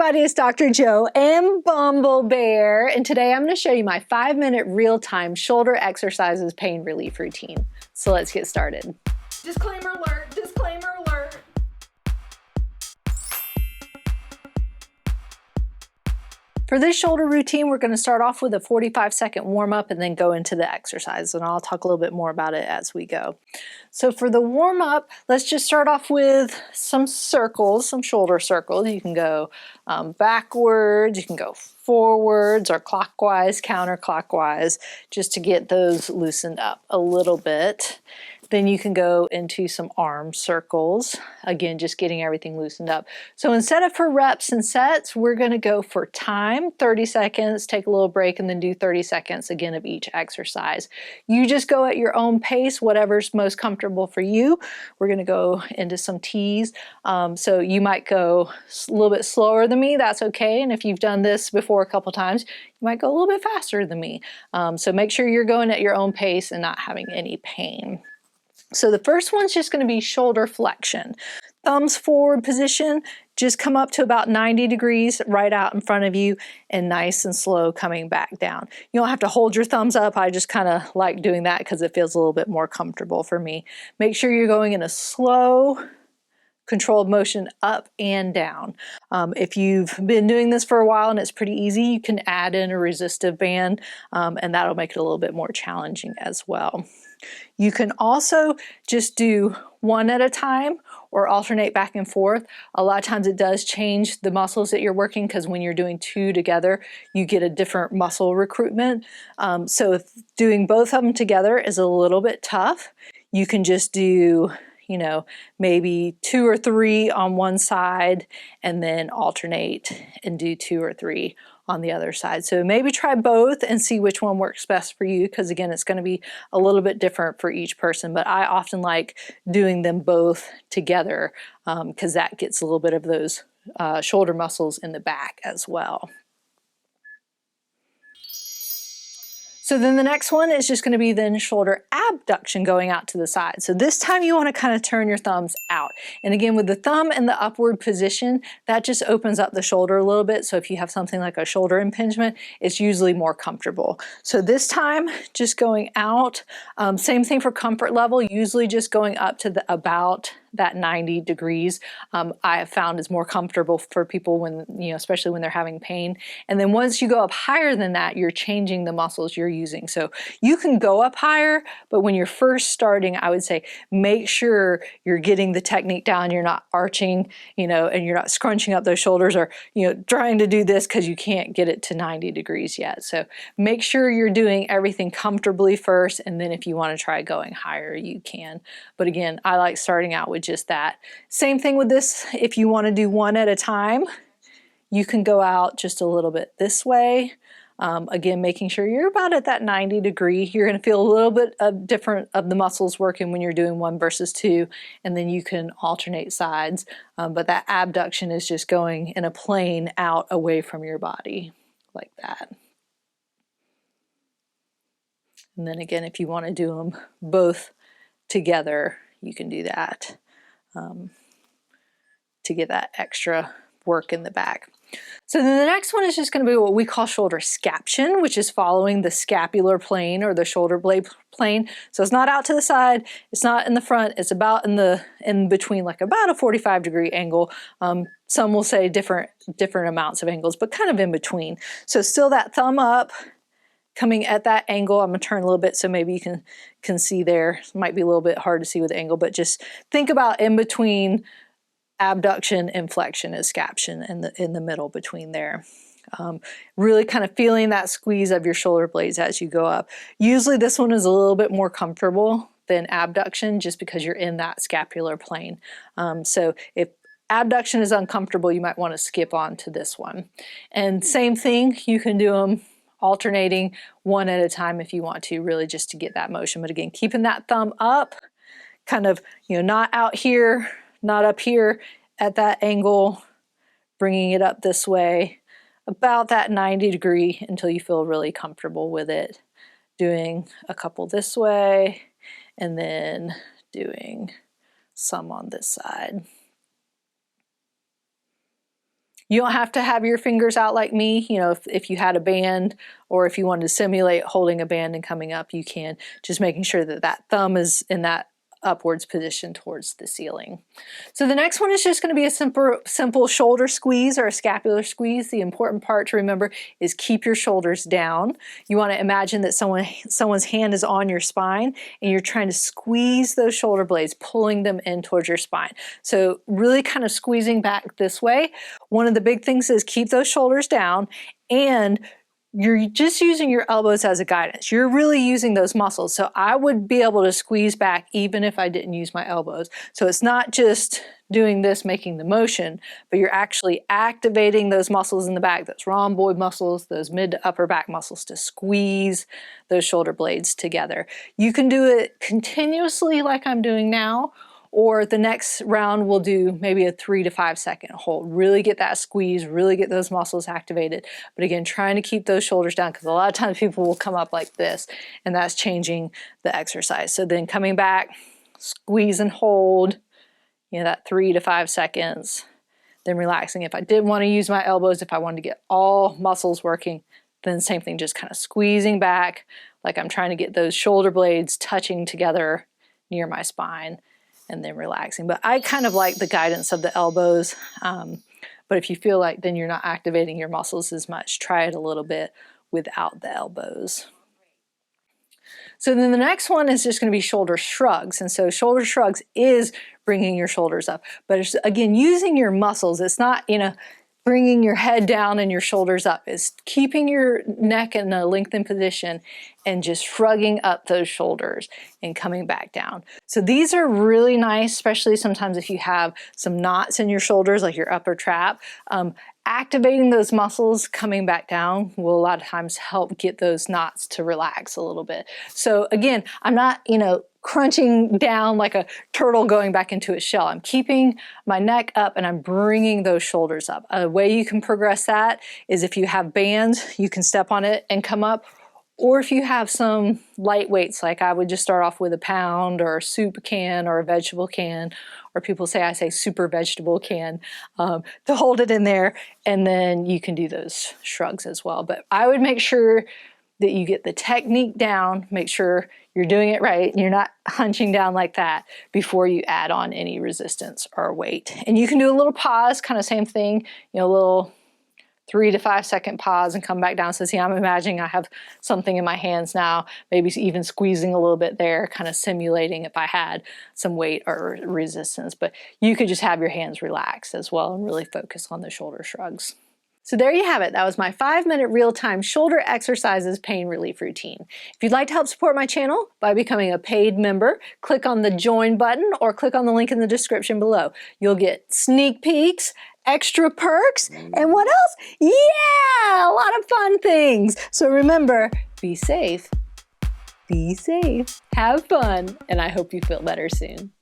everybody, it's Dr. Joe and Bumble Bear, and today I'm going to show you my 5-minute real-time shoulder exercises pain relief routine. So let's get started. Disclaimer alert, disclaimer alert. For this shoulder routine, we're going to start off with a 45-second warm-up and then go into the exercise, and I'll talk a little bit more about it as we go. So for the warm-up, let's just start off with some circles, some shoulder circles. You can go backwards, you can go forwards or clockwise, counterclockwise, just to get those loosened up a little bit. Then you can go into some arm circles. Again, just getting everything loosened up. So instead of for reps and sets, we're gonna go for time, 30 seconds, take a little break, and then do 30 seconds again of each exercise. You just go at your own pace, whatever's most comfortable for you. We're gonna go into some T's. So you might go a little bit slower than me, that's okay. And if you've done this before a couple times, you might go a little bit faster than me. So make sure you're going at your own pace and not having any pain. So the first one's just going to be shoulder flexion. Thumbs forward position, just come up to about 90 degrees right out in front of you and nice and slow coming back down. You don't have to hold your thumbs up. I just kind of like doing that because it feels a little bit more comfortable for me. Make sure you're going in a slow, controlled motion up and down. If you've been doing this for a while and it's pretty easy, you can add in a resistive band and that'll make it a little bit more challenging as well. You can also just do one at a time or alternate back and forth. A lot of times it does change the muscles that you're working because when you're doing two together, you get a different muscle recruitment. So if doing both of them together is a little bit tough, you can just do, you know, maybe 2 or 3 on one side and then alternate and do 2 or 3 on the other side. So maybe try both and see which one works best for you, because again, it's going to be a little bit different for each person, but I often like doing them both together because that gets a little bit of those shoulder muscles in the back as well. So then the next one is just going to be then shoulder abduction going out to the side. So this time you want to kind of turn your thumbs out. And again, with the thumb in the upward position, that just opens up the shoulder a little bit. So if you have something like a shoulder impingement, it's usually more comfortable. So this time, just going out, same thing for comfort level, usually just going up to about that 90 degrees I have found is more comfortable for people when, you know, especially when they're having pain. And then once you go up higher than that, you're changing the muscles you're using. So you can go up higher, but when you're first starting, I would say make sure you're getting the technique down. You're not arching, you know, and you're not scrunching up those shoulders or, you know, trying to do this because you can't get it to 90 degrees yet. So make sure you're doing everything comfortably first. And then if you want to try going higher, you can. But again, I like starting out with just that. Same thing with this. If you want to do one at a time, you can go out just a little bit this way. Again, making sure you're about at that 90 degree. You're going to feel a little bit of different of the muscles working when you're doing 1 versus 2, and then you can alternate sides. But that abduction is just going in a plane out away from your body like that. And then again, if you want to do them both together, you can do that to get that extra work in the back. So then the next one is just going to be what we call shoulder scaption, which is following the scapular plane or the shoulder blade plane. So it's not out to the side, it's not in the front, it's about in between, like about a 45-degree angle. Some will say different amounts of angles, but kind of in between. So still that thumb up, coming at that angle. I'm going to turn a little bit so maybe you can see there. It might be a little bit hard to see with the angle, but just think about in between abduction and flexion is scaption in the middle between there. Really kind of feeling that squeeze of your shoulder blades as you go up. Usually this one is a little bit more comfortable than abduction just because you're in that scapular plane. So if abduction is uncomfortable, you might want to skip on to this one. And same thing, you can do them alternating one at a time if you want to, really just to get that motion. But again, keeping that thumb up, kind of, you know, not out here, not up here at that angle, bringing it up this way, about that 90 degree until you feel really comfortable with it. Doing a couple this way, and then doing some on this side. You don't have to have your fingers out like me. You know, if you had a band, or if you wanted to simulate holding a band and coming up, you can. Just making sure that that thumb is in that upwards position towards the ceiling. So the next one is just going to be a simple shoulder squeeze or a scapular squeeze. The important part to remember is keep your shoulders down. You want to imagine that someone's hand is on your spine and you're trying to squeeze those shoulder blades, pulling them in towards your spine. So really kind of squeezing back this way. One of the big things is keep those shoulders down, and you're just using your elbows as a guidance. You're really using those muscles. So I would be able to squeeze back even if I didn't use my elbows. So it's not just doing this, making the motion, but you're actually activating those muscles in the back, those rhomboid muscles, those mid to upper back muscles to squeeze those shoulder blades together. You can do it continuously like I'm doing now, or the next round we'll do maybe a 3 to 5 second hold. Really get that squeeze, really get those muscles activated. But again, trying to keep those shoulders down, because a lot of times people will come up like this, and that's changing the exercise. So then coming back, squeeze and hold, you know, that 3 to 5 seconds, then relaxing. If I did want to use my elbows, if I wanted to get all muscles working, then same thing, just kind of squeezing back like I'm trying to get those shoulder blades touching together near my spine, and then relaxing. But I kind of like the guidance of the elbows. But if you feel like then you're not activating your muscles as much, try it a little bit without the elbows. So then the next one is just going to be shoulder shrugs. And so shoulder shrugs is bringing your shoulders up. But it's, again, using your muscles. It's not, you know, bringing your head down and your shoulders up. It's keeping your neck in a lengthened position and just shrugging up those shoulders and coming back down. So these are really nice, especially sometimes if you have some knots in your shoulders, like your upper trap. Activating those muscles, coming back down will a lot of times help get those knots to relax a little bit. So again, I'm not, you know, crunching down like a turtle going back into its shell. I'm keeping my neck up and I'm bringing those shoulders up. A way you can progress that is if you have bands, you can step on it and come up. Or if you have some light weights, like I would just start off with a pound or a soup can or a vegetable can, or people say I say super vegetable can, to hold it in there, and then you can do those shrugs as well. But I would make sure that you get the technique down, make sure you're doing it right, and you're not hunching down like that before you add on any resistance or weight. And you can do a little pause, kind of same thing, you know, a little 3 to 5 second pause and come back down. So see, I'm imagining I have something in my hands now, maybe even squeezing a little bit there, kind of simulating if I had some weight or resistance. But you could just have your hands relaxed as well and really focus on the shoulder shrugs. So there you have it. That was my 5-minute real-time shoulder exercises pain relief routine. If you'd like to help support my channel by becoming a paid member, click on the join button or click on the link in the description below. You'll get sneak peeks, extra perks, and what else? Yeah, a lot of fun things. So remember, be safe, have fun, and I hope you feel better soon.